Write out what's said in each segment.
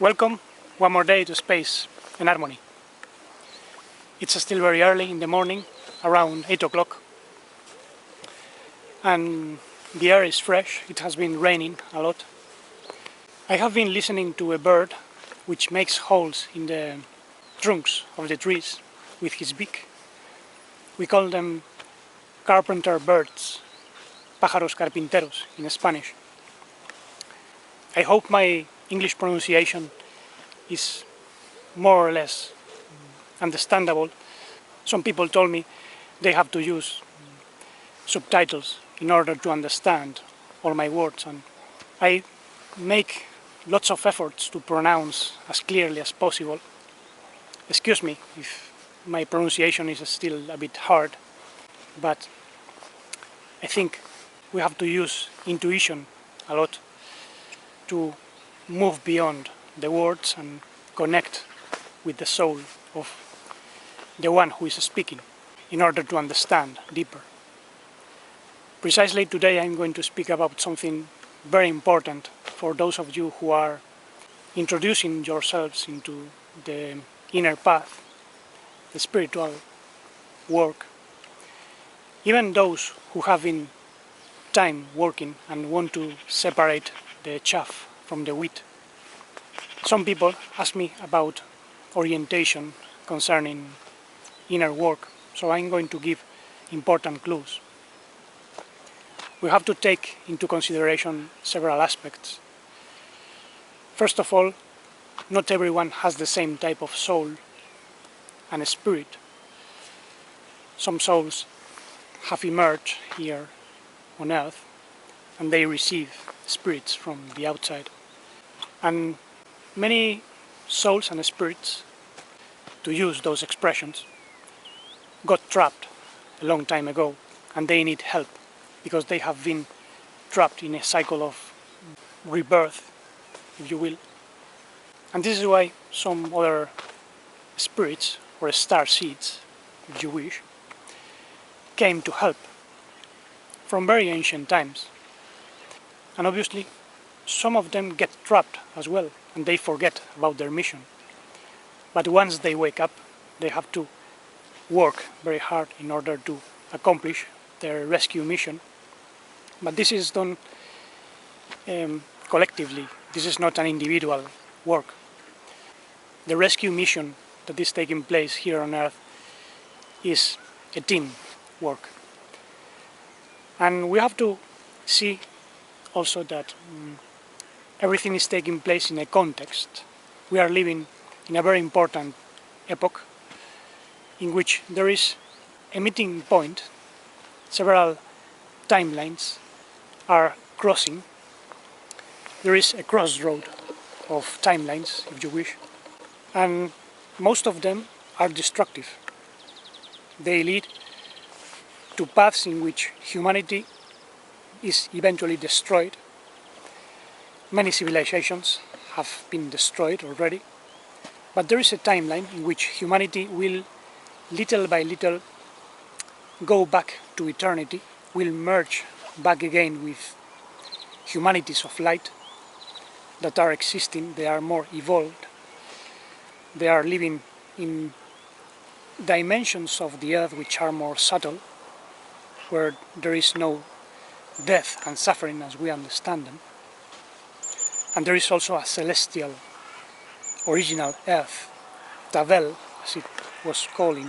Welcome one more day to Space and Harmony. It's still very early in the morning, around 8 o'clock, and the air is fresh. It has been raining a lot. I have been listening to a bird which makes holes in the trunks of the trees with his beak. We call them carpenter birds, pájaros carpinteros in Spanish. I hope my English pronunciation is more or less understandable. Some people told me they have to use subtitles in order to understand all my words, and I make lots of efforts to pronounce as clearly as possible. Excuse me if my pronunciation is still a bit hard, but I think we have to use intuition a lot to move beyond the words and connect with the soul of the one who is speaking in order to understand deeper. Precisely today I'm going to speak about something very important for those of you who are introducing yourselves into the inner path, the spiritual work. Even those who have been time working and want to separate the chaff from the wheat. Some people ask me about orientation concerning inner work, so I'm going to give important clues. We have to take into consideration several aspects. First of all, not everyone has the same type of soul and spirit. Some souls have emerged here on Earth and they receive spirits from the outside. And many souls and spirits, to use those expressions, got trapped a long time ago and they need help because they have been trapped in a cycle of rebirth, if you will. And this is why some other spirits, or star seeds, if you wish, came to help from very ancient times. And obviously some of them get trapped as well and they forget about their mission. But once they wake up, they have to work very hard in order to accomplish their rescue mission. But this is done collectively. This is not an individual work. The rescue mission that is taking place here on Earth is a team work. And we have to see also that everything is taking place in a context. We are living in a very important epoch in which there is a meeting point. Several timelines are crossing. There is a crossroad of timelines, if you wish, and most of them are destructive. They lead to paths in which humanity is eventually destroyed. Many civilizations have been destroyed already, but there is a timeline in which humanity will, little by little, go back to eternity, will merge back again with humanities of light that are existing. They are more evolved. They are living in dimensions of the earth which are more subtle, where there is no death and suffering as we understand them. And there is also a celestial original earth, Tavel, as it was called in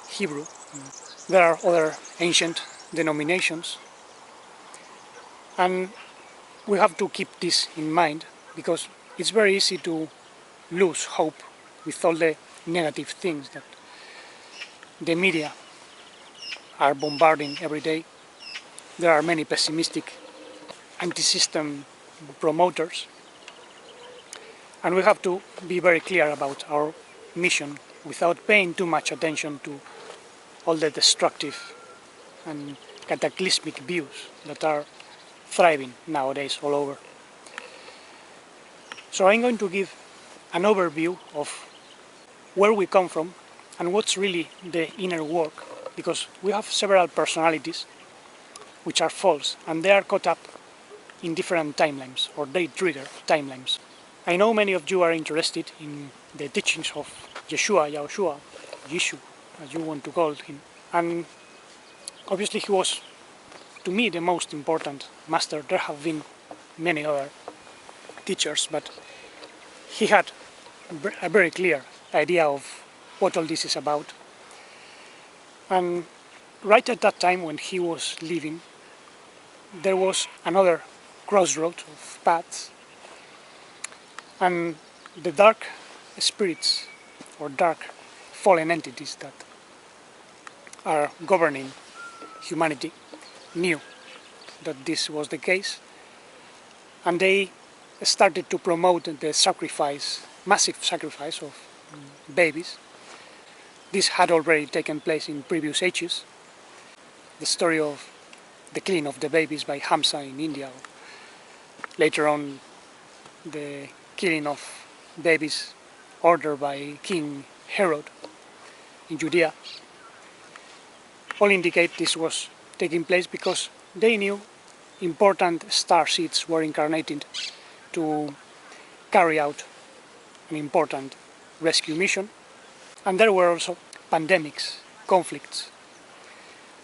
Hebrew. There are other ancient denominations, and we have to keep this in mind because it's very easy to lose hope with all the negative things that the media are bombarding every day. There are many pessimistic anti-system promoters, and we have to be very clear about our mission without paying too much attention to all the destructive and cataclysmic views that are thriving nowadays all over. So I'm going to give an overview of where we come from and what's really the inner work, because we have several personalities which are false and they are caught up in different timelines, or they trigger timelines. I know many of you are interested in the teachings of Yahushua, Yeshu, as you want to call him. And obviously he was, to me, the most important master. There have been many other teachers, but he had a very clear idea of what all this is about. And right at that time when he was living, there was another crossroad of paths, and the dark spirits or dark fallen entities that are governing humanity knew that this was the case, and they started to promote the sacrifice, massive sacrifice of babies. This had already taken place in previous ages. The story of the killing of the babies by Hamza in India, later on the killing of babies ordered by King Herod in Judea, all indicate this was taking place because they knew important star seeds were incarnated to carry out an important rescue mission. And there were also pandemics, conflicts.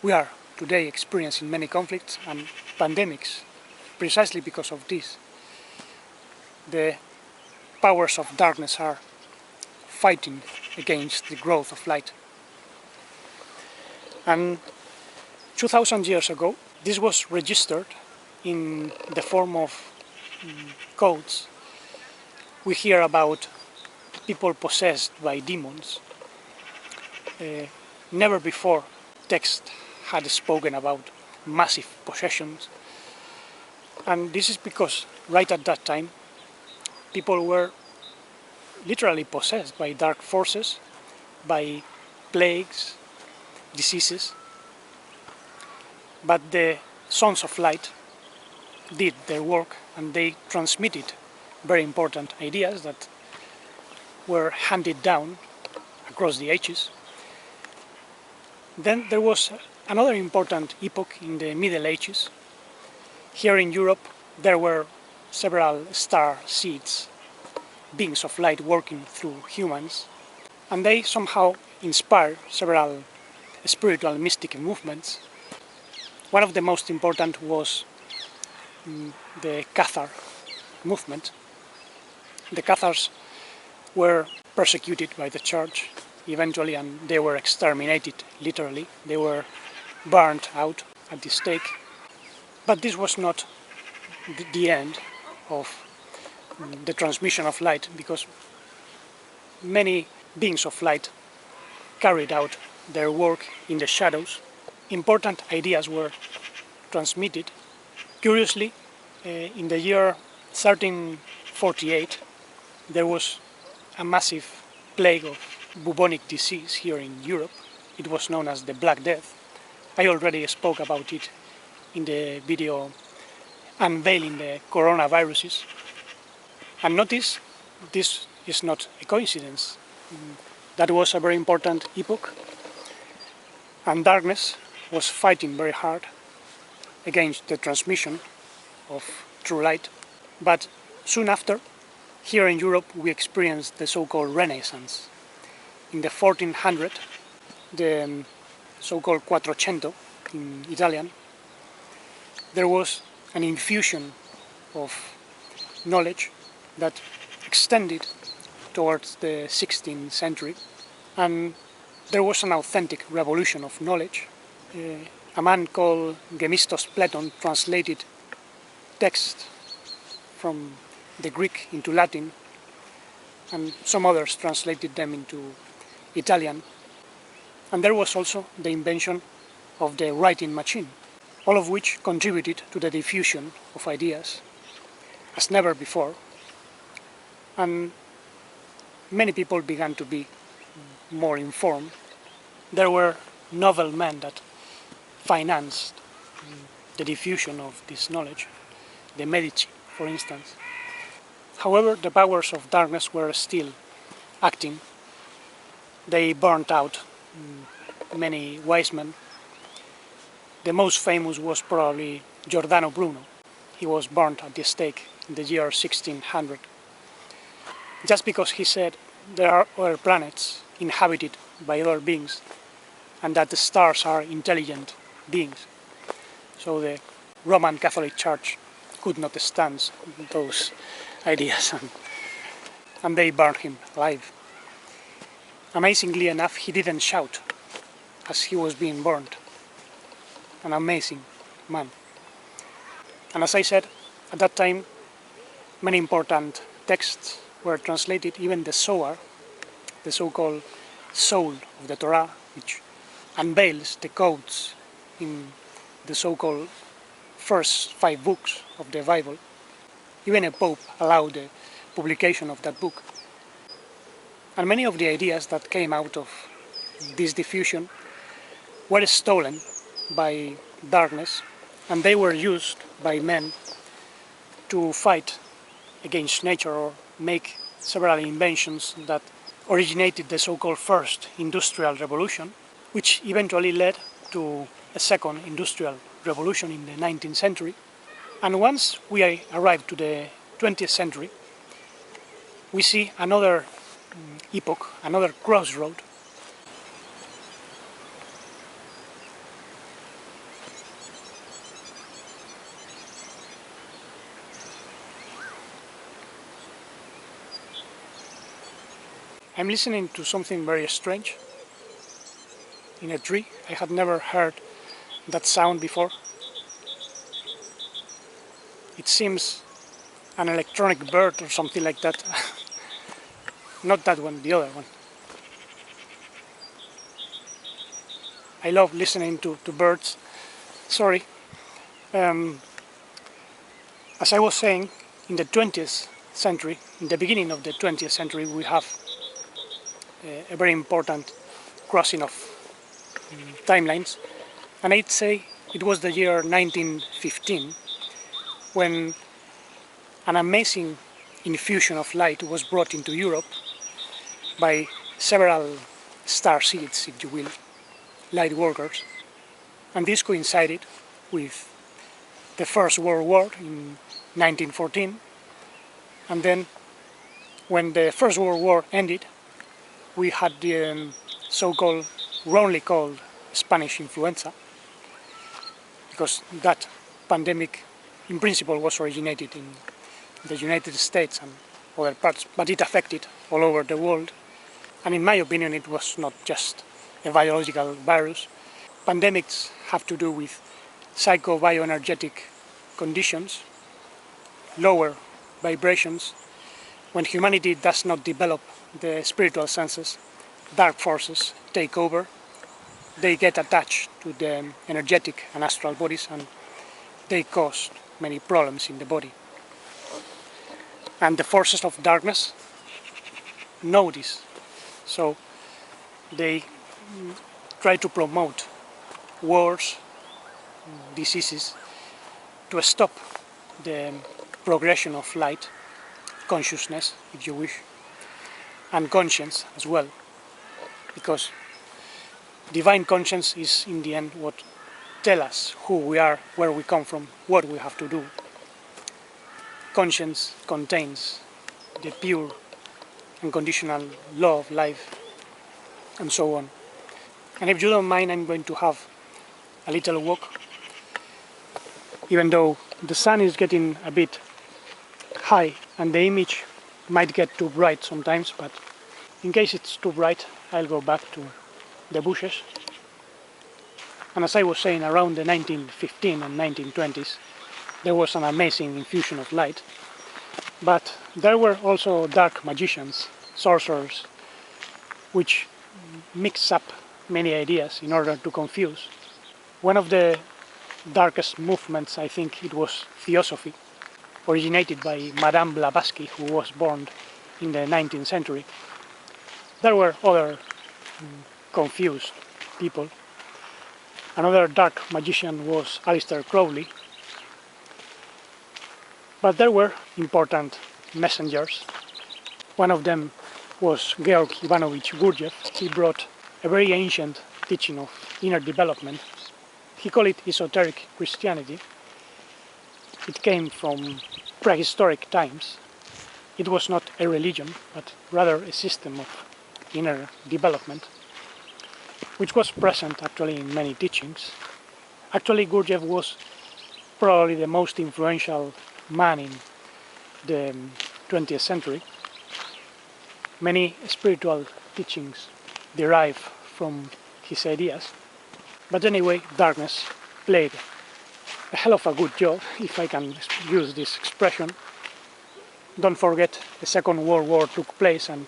We are today experiencing many conflicts and pandemics precisely because of this. The powers of darkness are fighting against the growth of light. And 2000 years ago, this was registered in the form of codes. We hear about people possessed by demons. Never before text had spoken about massive possessions. And this is because right at that time, people were literally possessed by dark forces, by plagues, diseases. But the Sons of Light did their work, and they transmitted very important ideas that were handed down across the ages. Then there was another important epoch in the Middle Ages. Here in Europe there were several star seeds, beings of light working through humans, and they somehow inspired several spiritual mystic movements. One of the most important was the Cathar movement. The Cathars were persecuted by the church eventually, and they were exterminated, literally. They were burned out at the stake. But this was not the end of the transmission of light, because many beings of light carried out their work in the shadows. Important ideas were transmitted. Curiously, in the year 1348, there was a massive plague of bubonic disease here in Europe. It was known as the Black Death. I already spoke about it in the video unveiling the coronaviruses. And notice, this is not a coincidence. That was a very important epoch, and darkness was fighting very hard against the transmission of true light. But soon after, here in Europe, we experienced the so-called Renaissance. In the 1400, the so-called Quattrocento in Italian, there was an infusion of knowledge that extended towards the 16th century, and there was an authentic revolution of knowledge. A man called Gemistos Platon translated texts from the Greek into Latin, and some others translated them into Italian. And there was also the invention of the writing machine, all of which contributed to the diffusion of ideas as never before. And many people began to be more informed. There were noble men that financed the diffusion of this knowledge, the Medici, for instance. However, the powers of darkness were still acting. They burnt out many wise men. The most famous was probably Giordano Bruno. He was burnt at the stake in the year 1600. just because he said there are other planets inhabited by other beings and that the stars are intelligent beings. So the Roman Catholic Church could not stand those ideas, and they burned him alive. Amazingly enough, he didn't shout as he was being burned. An amazing man. And as I said, at that time, many important texts were translated, even the Zohar, the so-called soul of the Torah, which unveils the codes in the so-called first 5 books of the Bible. Even a pope allowed the publication of that book. And many of the ideas that came out of this diffusion were stolen by darkness, and they were used by men to fight against nature or make several inventions that originated the so-called first industrial revolution, which eventually led to a second industrial revolution in the 19th century. And once we arrive to the 20th century, we see another epoch, another crossroad. I'm listening to something very strange in a tree. I had never heard that sound before. It seems an electronic bird or something like that. Not that one, the other one. I love listening to birds. Sorry. As I was saying, in the 20th century, in the beginning of the 20th century, we have a very important crossing of timelines. And I'd say it was the year 1915 when an amazing infusion of light was brought into Europe by several star seeds, if you will, light workers. And this coincided with the First World War in 1914. And then when the First World War ended, we had the so-called, wrongly called Spanish influenza, because that pandemic in principle was originated in the United States and other parts, but it affected all over the world. And in my opinion, it was not just a biological virus. Pandemics have to do with psycho-bioenergetic conditions, lower vibrations. When humanity does not develop the spiritual senses, dark forces take over. They get attached to the energetic and astral bodies, and they cause many problems in the body. And the forces of darkness know this, so they try to promote wars, diseases, to stop the progression of light, consciousness, if you wish, and conscience as well, because divine conscience is in the end what tells us who we are, where we come from, what we have to do. Conscience contains the pure unconditional law of life, and so on. And if you don't mind, I'm going to have a little walk, even though the sun is getting a bit high and the image might get too bright sometimes, but in case it's too bright, I'll go back to the bushes. And as I was saying, around the 1915 and 1920s, there was an amazing infusion of light, but there were also dark magicians, sorcerers, which mix up many ideas in order to confuse. One of the darkest movements, I think it was Theosophy, originated by Madame Blavatsky, who was born in the 19th century. There were other confused people. Another dark magician was Aleister Crowley. But there were important messengers. One of them was Georg Ivanovich Gurdjieff. He brought a very ancient teaching of inner development. He called it esoteric Christianity. It came from prehistoric times, it was not a religion, but rather a system of inner development, which was present actually in many teachings. Actually, Gurdjieff was probably the most influential man in the 20th century. Many spiritual teachings derive from his ideas, but anyway, darkness played a hell of a good job, if I can use this expression. Don't forget, the Second World War took place and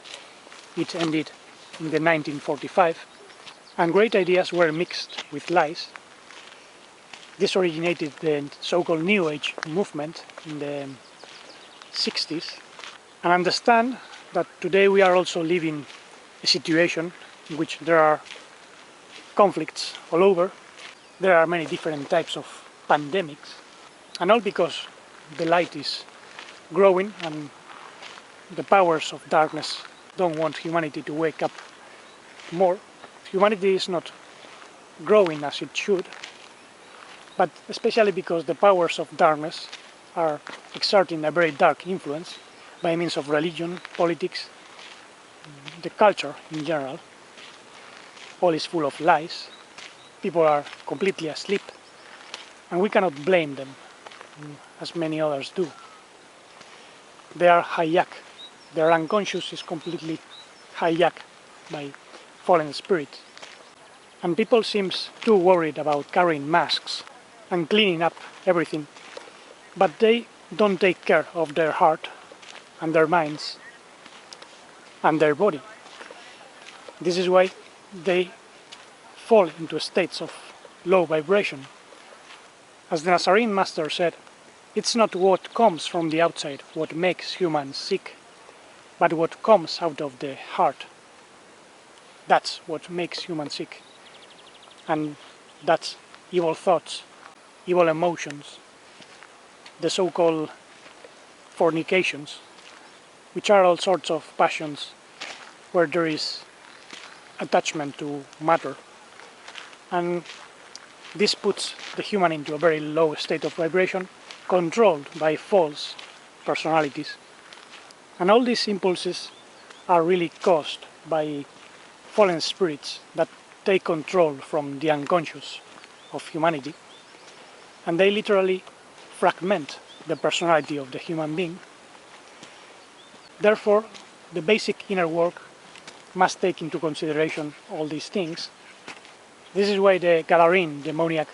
it ended in the 1945, and great ideas were mixed with lies. This originated the so-called New Age movement in the 60s, and understand that today we are also living a situation in which there are conflicts all over. There are many different types of pandemics, and all because the light is growing and the powers of darkness don't want humanity to wake up more. Humanity is not growing as it should, but especially because the powers of darkness are exerting a very dark influence by means of religion, politics, the culture in general. All is full of lies. People are completely asleep, and we cannot blame them, as many others do. They are hijacked. Their unconscious is completely hijacked by fallen spirits. And people seem too worried about carrying masks and cleaning up everything, but they don't take care of their heart and their minds and their body. This is why they fall into states of low vibration. As the Nazarene master said, it's not what comes from the outside what makes humans sick, but what comes out of the heart. That's what makes humans sick. And that's evil thoughts, evil emotions, the so-called fornications, which are all sorts of passions where there is attachment to matter. And this puts the human into a very low state of vibration, controlled by false personalities. And all these impulses are really caused by fallen spirits that take control from the unconscious of humanity, and they literally fragment the personality of the human being. Therefore, the basic inner work must take into consideration all these things. This is why the Gadarene demoniac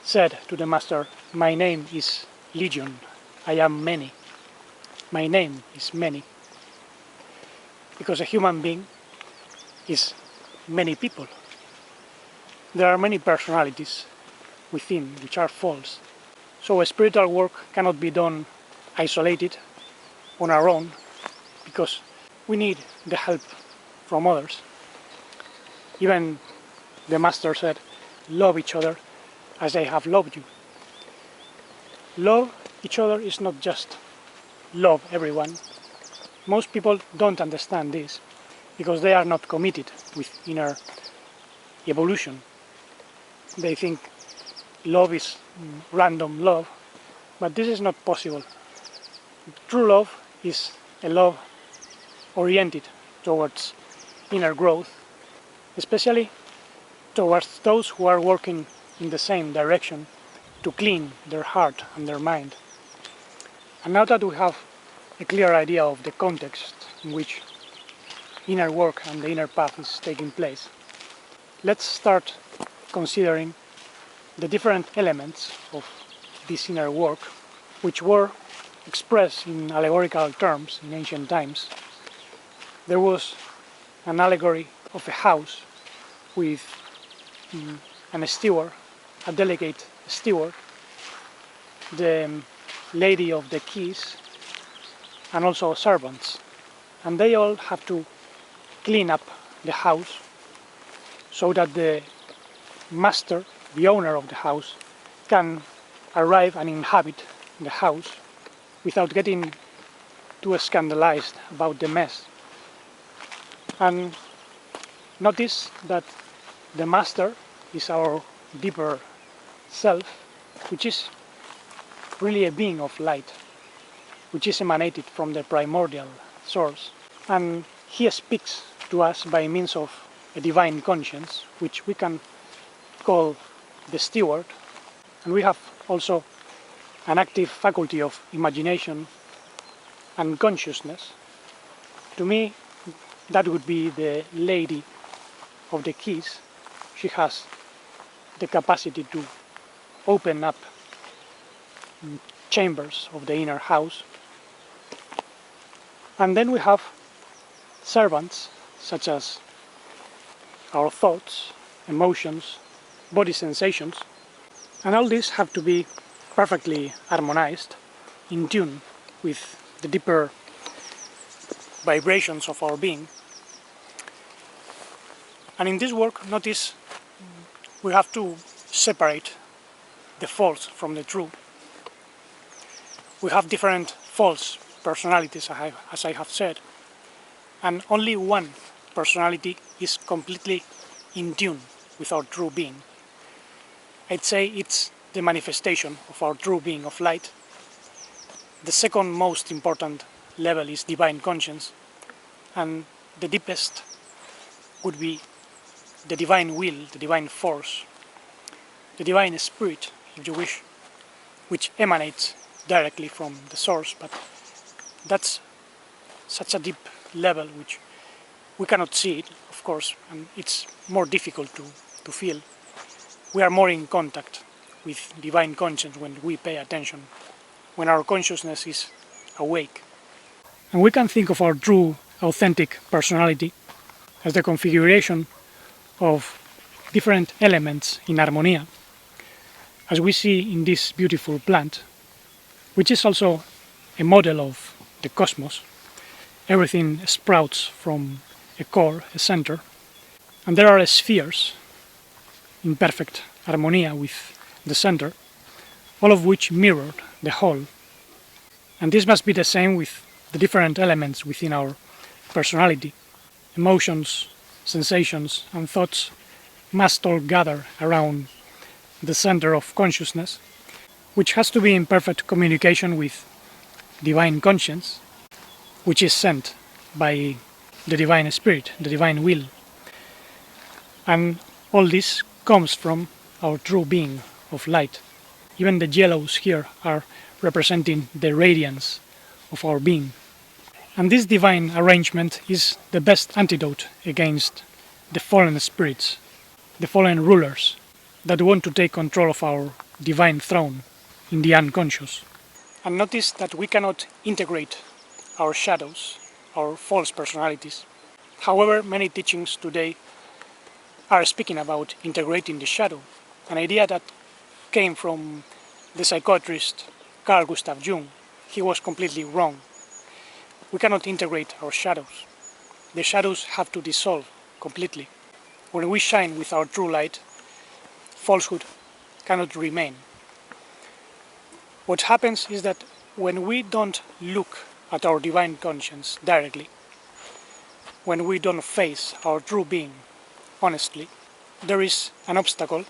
said to the master, "My name is Legion, I am many. My name is many." Because a human being is many people. There are many personalities within which are false. So a spiritual work cannot be done isolated on our own, because we need the help from others. Even the master said, "Love each other as I have loved you." Love each other is not just love everyone. Most people don't understand this because they are not committed with inner evolution. They think love is random love, but this is not possible. True love is a love oriented towards inner growth, especially towards those who are working in the same direction to clean their heart and their mind. And now that we have a clear idea of the context in which inner work and the inner path is taking place, let's start considering the different elements of this inner work, which were expressed in allegorical terms in ancient times. There was an allegory of a house with a steward, a delegate steward, the lady of the keys, and also servants. And they all have to clean up the house so that the master, the owner of the house, can arrive and inhabit the house without getting too scandalized about the mess. And notice that the master is our deeper self, which is really a being of light. which is emanated from the primordial source. And he speaks to us by means of a divine conscience, which we can call the steward. And we have also an active faculty of imagination and consciousness. To me, that would be the lady of the keys. She has the capacity to open up chambers of the inner house. And then we have servants, such as our thoughts, emotions, body sensations, and all these have to be perfectly harmonized, in tune with the deeper vibrations of our being. And in this work, notice we have to separate the false from the true. We have different false personalities, as I have said, and only one personality is completely in tune with our true being. I'd say it's the manifestation of our true being of light. The second most important level is divine conscience, and the deepest would be the divine will, the divine force, the divine spirit, if you wish, which emanates directly from the source, but that's such a deep level which we cannot see it, of course, and it's more difficult to feel. We are more in contact with divine conscience when we pay attention, when our consciousness is awake. And we can think of our true, authentic personality as the configuration of different elements in harmonia, as we see in this beautiful plant, which is also a model of the cosmos. Everything sprouts from a core, a center, and there are spheres in perfect harmonia with the center, all of which mirror the whole. And this must be the same with the different elements within our personality. Emotions, sensations, and thoughts must all gather around the center of consciousness, which has to be in perfect communication with divine conscience, which is sent by the divine spirit, the divine will. And all this comes from our true being of light. Even the yellows here are representing the radiance of our being. And this divine arrangement is the best antidote against the fallen spirits, the fallen rulers that want to take control of our divine throne in the unconscious. And notice that we cannot integrate our shadows, our false personalities. However, many teachings today are speaking about integrating the shadow, an idea that came from the psychiatrist Carl Gustav Jung. He was completely wrong. We cannot integrate our shadows. The shadows have to dissolve completely. When we shine with our true light, falsehood cannot remain. What happens is that when we don't look at our divine conscience directly, when we don't face our true being honestly, there is an obstacle.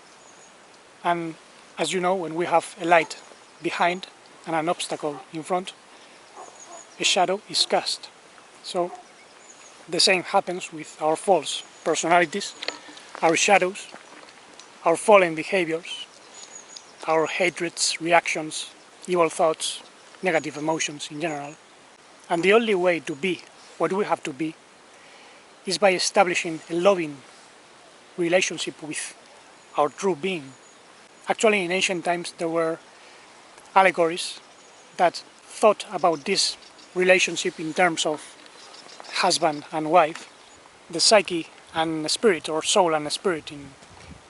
And as you know, when we have a light behind and an obstacle in front, a shadow is cast. So the same happens with our false personalities, our shadows, our fallen behaviors, our hatreds, reactions, evil thoughts, negative emotions in general. And the only way to be what we have to be is by establishing a loving relationship with our true being. Actually, in ancient times there were allegories that thought about this relationship in terms of husband and wife, the psyche and spirit, or soul and spirit in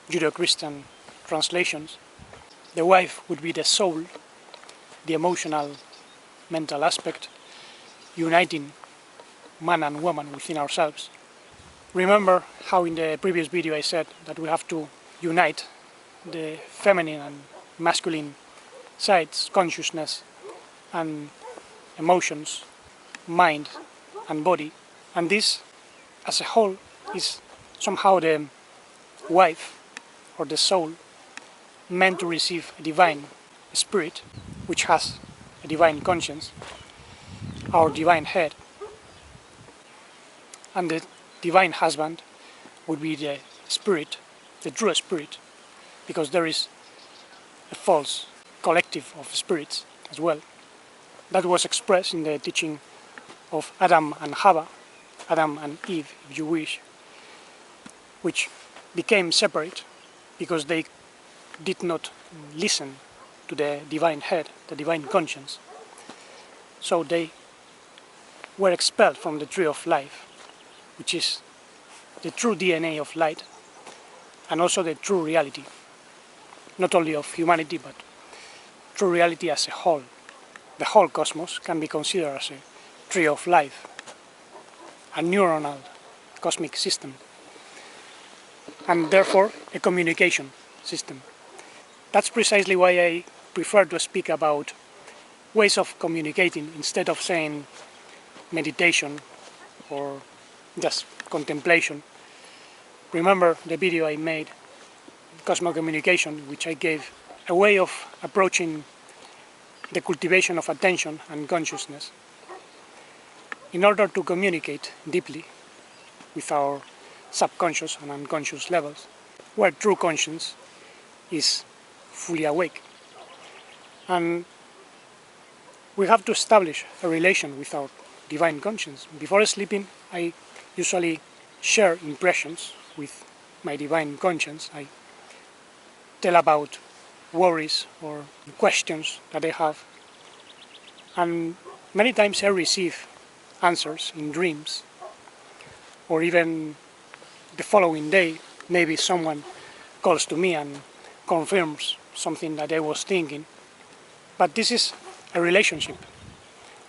Judeo-Christian translations. The wife would be the soul, the emotional, mental aspect, uniting man and woman within ourselves. Remember how in the previous video I said that we have to unite the feminine and masculine sides, consciousness and emotions, mind and body, and this as a whole is somehow the wife or the soul meant to receive a divine spirit which has a divine conscience, our divine head, and the divine husband would be the spirit, the true spirit, because there is a false collective of spirits as well. That was expressed in the teaching of Adam and Hava, Adam and Eve, if you wish, which became separate because they did not listen to the divine head, the divine conscience. So they were expelled from the tree of life, which is the true DNA of light, and also the true reality, not only of humanity, but true reality as a whole. The whole cosmos can be considered as a tree of life, a neuronal cosmic system, and therefore a communication system. That's precisely why I prefer to speak about ways of communicating instead of saying meditation or just contemplation. Remember the video I made, Cosmocommunication, which I gave a way of approaching the cultivation of attention and consciousness in order to communicate deeply with our subconscious and unconscious levels, where true conscience is fully awake. And we have to establish a relation with our divine conscience. Before sleeping, I usually share impressions with my divine conscience. I tell about worries or questions that I have, and many times I receive answers in dreams, or even the following day maybe someone calls to me and confirms something that I was thinking. But this is a relationship.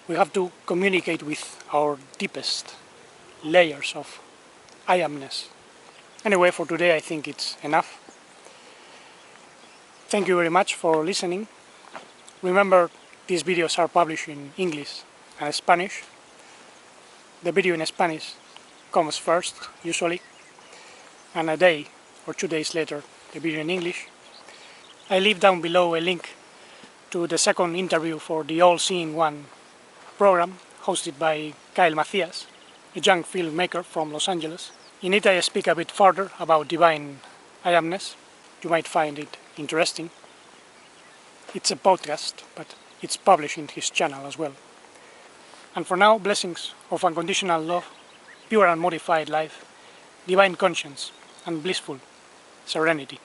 We have to communicate with our deepest layers of I amness. Anyway, for today I think it's enough. Thank you very much for listening. Remember, these videos are published in English and Spanish. The video in Spanish comes first, usually, and a day or 2 days later, the video in English. I leave down below a link to the second interview for the All Seeing One program, hosted by Macias, a young filmmaker from Los Angeles. In it I speak a bit further about divine I amness. You might find it interesting. It's a podcast, but it's published in his channel as well. And for now, blessings of unconditional love, pure and modified life, divine conscience, and blissful serenity.